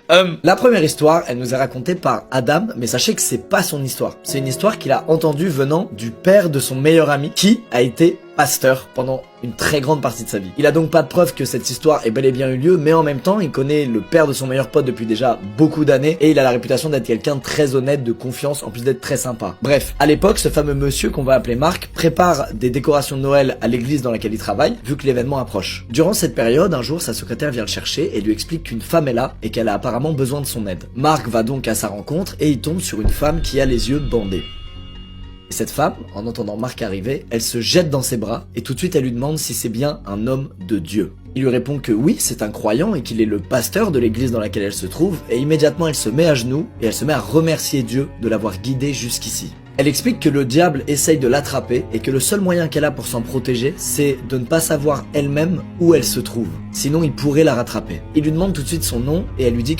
La première histoire, elle nous est racontée par Adam, mais sachez que c'est pas son histoire. C'est une histoire qu'il a entendue venant du père de son meilleur ami, qui a été pasteur pendant une très grande partie de sa vie. Il a donc pas de preuve que cette histoire ait bel et bien eu lieu, mais en même temps, il connaît le père de son meilleur pote depuis déjà beaucoup d'années, et il a la réputation d'être quelqu'un de très honnête, de confiance, en plus d'être très sympa. Bref, à l'époque, ce fameux monsieur qu'on va appeler Marc prépare des décorations de Noël à l'église dans laquelle il travaille, vu que l'événement approche. Durant cette période, un jour, sa secrétaire vient le chercher et lui explique qu'une femme est là et qu'elle a apparemment besoin de son aide. Marc va donc à sa rencontre et il tombe sur une femme qui a les yeux bandés. Et cette femme, en entendant Marc arriver, elle se jette dans ses bras et tout de suite elle lui demande si c'est bien un homme de Dieu. Il lui répond que oui, c'est un croyant et qu'il est le pasteur de l'église dans laquelle elle se trouve, et immédiatement elle se met à genoux et elle se met à remercier Dieu de l'avoir guidée jusqu'ici. Elle explique que le diable essaye de l'attraper et que le seul moyen qu'elle a pour s'en protéger, c'est de ne pas savoir elle-même où elle se trouve. Sinon, il pourrait la rattraper. Il lui demande tout de suite son nom et elle lui dit